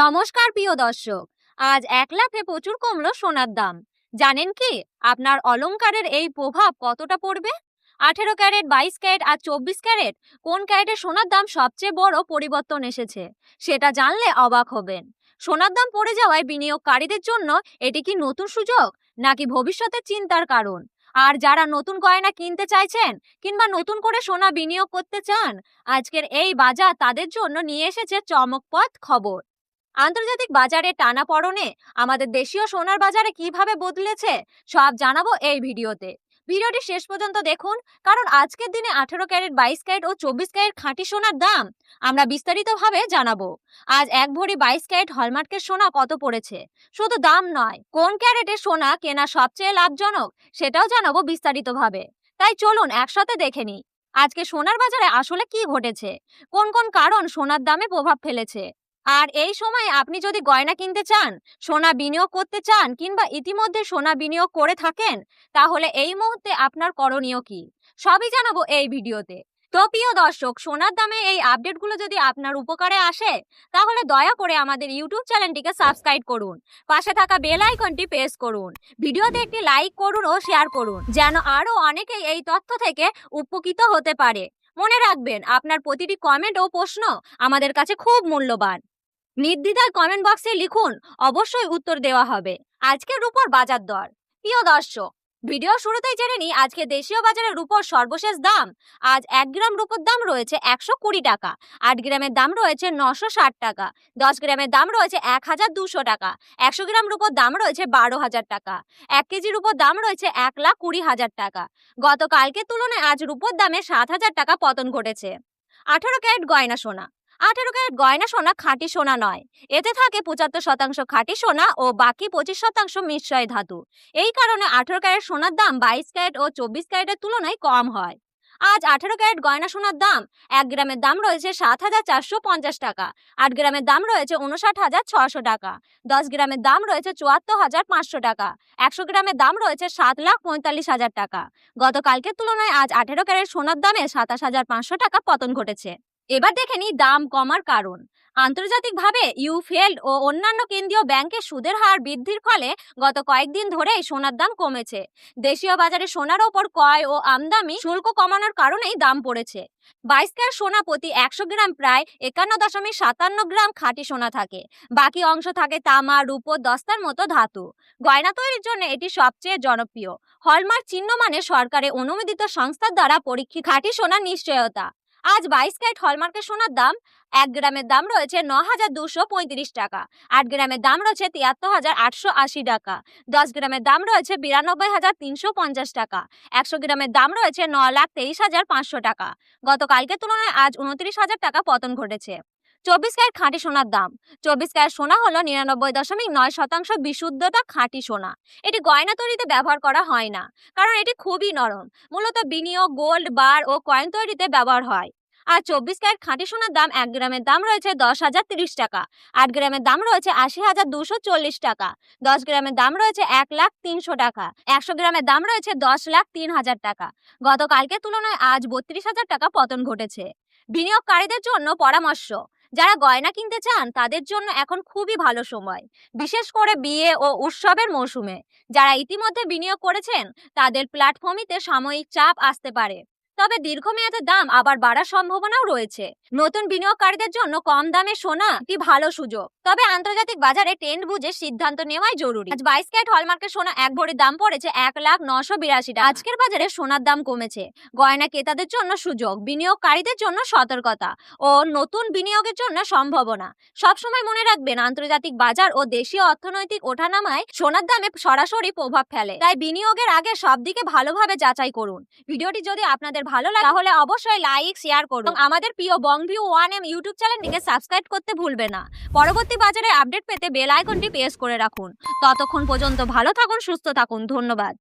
নমস্কার প্রিয় দর্শক। আজ 1 লাফে প্রচুর কমলো সোনার দাম। জানেন কি আপনার অলংকারের এই প্রভাব কতটা পড়বে? 18 ক্যারেট, 22 ক্যারেট আর 24 ক্যারেট কোন ক্যারেটে সোনার দাম সবচেয়ে বড় পরিবর্তন এসেছে সেটা জানলে অবাক হবেন। সোনার দাম পড়ে যাওয়ায় বিনিয়োগকারীদের জন্য এটি কি নতুন সুযোগ নাকি ভবিষ্যতে চিন্তার কারণ? আর যারা নতুন গয়না কিনতে চাইছেন কিংবা নতুন করে সোনা বিনিয়োগ করতে চান, আজকের এই বাজার তাদের জন্য নিয়ে এসেছে চমকপ্রদ খবর। আন্তর্জাতিক বাজারে টানাপড়েনে আমাদের দেশীয় সোনার বাজারে কিভাবে বদলেছে সব জানাবো এই ভিডিওতে। ভিডিওটি শেষ পর্যন্ত দেখুন, কারণ আজকের দিনে 18 ক্যারেট, 22 ক্যারেট ও 24 ক্যারেট খাঁটি সোনার দাম আমরা বিস্তারিতভাবে জানাবো। আজ 1 ভরি 22 ক্যারেট হলমার্কের সোনা কত পড়েছে, শুধু দাম নয়, কোন ক্যারেটের সোনা কেনা সবচেয়ে লাভজনক সেটাও জানাবো বিস্তারিতভাবে। তাই চলুন একসাথে দেখে নিই আজকে সোনার বাজারে আসলে কি ঘটেছে, কোন কোন কারণ সোনার দামে প্রভাব ফেলেছে। আর এই সময় আপনি যদি গয়না কিনতে চান, সোনা বিনিয়োগ করতে চান কিংবা ইতিমধ্যে সোনা বিনিয়োগ করে থাকেন, তাহলে এই মুহূর্তে আপনার করণীয় কি সবই জানাবো এই ভিডিওতে। তো প্রিয় দর্শক, সোনার দামে এই আপডেটগুলো যদি আপনার উপকারে আসে তাহলে দয়া করে আমাদের ইউটিউব চ্যানেলটিকে সাবস্ক্রাইব করুন, পাশে থাকা বেল আইকনটি প্রেস করুন, ভিডিওতে একটি লাইক করুন ও শেয়ার করুন যেন আরো অনেকেই এই তথ্য থেকে উপকৃত হতে পারে। মনে রাখবেন, আপনার প্রতিটি কমেন্ট ও প্রশ্ন আমাদের কাছে খুব মূল্যবান। নির্দ্বিধায় কমেন্ট বক্সে লিখুন, অবশ্যই উত্তর দেওয়া হবে। আজকের রূপোর বাজার দর। প্রিয় দর্শক, ভিডিও শুরুতেই জেনে নিই আজকে দেশীয় বাজারে রূপোর সর্বশেষ দাম। আজ 1 গ্রাম রূপোর দাম রয়েছে 120 টাকা, 8 গ্রামের দাম রয়েছে 960 টাকা, 10 গ্রামের দাম রয়েছে 1200 টাকা, 100 গ্রাম রূপোর দাম রয়েছে 12,000 টাকা, 1 কেজি রূপোর দাম রয়েছে 1,20,000 টাকা। গতকালকের তুলনায় আজ রূপোর দামে 7,000 টাকা পতন ঘটেছে। 18 ক্যারেট গয়না সোনা। 18 ক্যারেট গয়না সোনা খাঁটি সোনা নয়, এতে থাকে 75% খাঁটি সোনা ও বাকি 25% মিশ্রয় ধাতু। এই কারণে 18 ক্যারেট সোনার দাম 22 ক্যারেট ও 24 ক্যারেটের তুলনায় কম হয়। আজ 18 ক্যারেট গয়না সোনার দাম 1 গ্রামের দাম রয়েছে 7,450 টাকা, 8 গ্রামের দাম রয়েছে 59,600 টাকা, 10 গ্রামের দাম রয়েছে 74,500 টাকা, 100 গ্রামের দাম রয়েছে 7,45,000 টাকা। গতকালকের তুলনায় আজ 18 ক্যারেট সোনার দামে 27,500 টাকা পতন ঘটেছে। এবার দেখে নিই দাম কমার কারণ। আন্তর্জাতিকভাবে ইউফেড ও অন্যান্য কেন্দ্রীয় ব্যাংকের সুদের হার বৃদ্ধির ফলে গত কয়েকদিন ধরেই সোনার দাম কমেছে। দেশীয় বাজারে সোনার ওপর ক্রয় ও আমদানি শুল্ক কমানোর কারণেই দাম পড়েছে। 22 ক্যারেট সোনা প্রতি 100 গ্রাম প্রায় 51.57 গ্রাম খাঁটি সোনা থাকে, বাকি অংশ থাকে তামা, রূপো, দস্তার মতো ধাতু। গয়না তৈরির জন্য এটি সবচেয়ে জনপ্রিয়। হলমার্ক চিহ্ন মানে সরকারের অনুমোদিত সংস্থার দ্বারা পরীক্ষিত খাঁটি সোনার নিশ্চয়তা। আজ 22 ক্যারেট হলমার্কের সোনার দাম 1 গ্রামের দাম রয়েছে 9,235 টাকা, 8 গ্রামের দাম রয়েছে 73,880 টাকা, 10 গ্রামের দাম রয়েছে 92,350 টাকা, 100 গ্রামের দাম রয়েছে 9,23,500 টাকা। গতকালকের তুলনায় আজ 29,000 টাকা পতন ঘটেছে। 24 ক্যারেট খাঁটি সোনার দাম। 24 ক্যারেট সোনা হলো 99.9% বিশুদ্ধতা খাঁটি সোনা। এটি গয়না তৈরিতে ব্যবহার করা হয় না, কারণ এটি খুবই নরম, মূলত বিনিয়োগ, গোল্ড বার ও কয়েন তৈরিতে ব্যবহার হয়। আর 24 ক্যারেট খাঁটি সোনার দাম 1 গ্রামের দাম রয়েছে 10,030 টাকা, 8 গ্রামের দাম রয়েছে 80,240 টাকা, 10 গ্রামের দাম রয়েছে 1,03,000 টাকা, 100 গ্রামের দাম রয়েছে 10,03,000 টাকা। গতকালকের তুলনায় আজ 32,000 টাকা পতন ঘটেছে। বিনিয়োগকারীদের জন্য পরামর্শ। যারা গয়না কিনতে চান তাদের জন্য এখন খুবই ভালো সময়, বিশেষ করে বিয়ে ও উৎসবের মৌসুমে। যারা ইতিমধ্যে বিনিয়োগ করেছেন তাদের প্ল্যাটফর্মে সাময়িক চাপ আসতে পারে, তবে দীর্ঘমেয়াদে দাম আবার বাড়ার সম্ভাবনাও রয়েছে। নতুন বিনিয়োগকারীদের জন্য কম দামে সোনা একটি ভালো সুযোগ, তবে আন্তর্জাতিক বাজারে ট্রেন্ড বুঝে সিদ্ধান্ত নেওয়াই জরুরি। আজ 22 ক্যারেট হলমার্কের সোনা 1 ভরির দাম পড়েছে 1,982 টাকা। আজকের বাজারে সোনার দাম কমেছে। গয়না ক্রেতাদের জন্য সুযোগ, বিনিয়োগকারীদের জন্য সতর্কতা ও নতুন বিনিয়োগের জন্য সম্ভাবনা। সবসময় মনে রাখবেন, আন্তর্জাতিক বাজার ও দেশীয় অর্থনৈতিক ওঠানামায় সোনার দামে সরাসরি প্রভাব ফেলে, তাই বিনিয়োগের আগে সব দিকে ভালোভাবে যাচাই করুন। ভিডিওটি যদি আপনাদের ভালো লাগে তাহলে অবশ্যই লাইক, শেয়ার করুন এবং আমাদের প্রিয় বংভিউ 1M ইউটিউব চ্যানেলটিকে সাবস্ক্রাইব করতে ভুলবেন না। পরবর্তী বাজারের আপডেট পেতে বেল আইকনটি প্রেস করে রাখুন। ততক্ষণ পর্যন্ত ভালো থাকুন, সুস্থ থাকুন। ধন্যবাদ।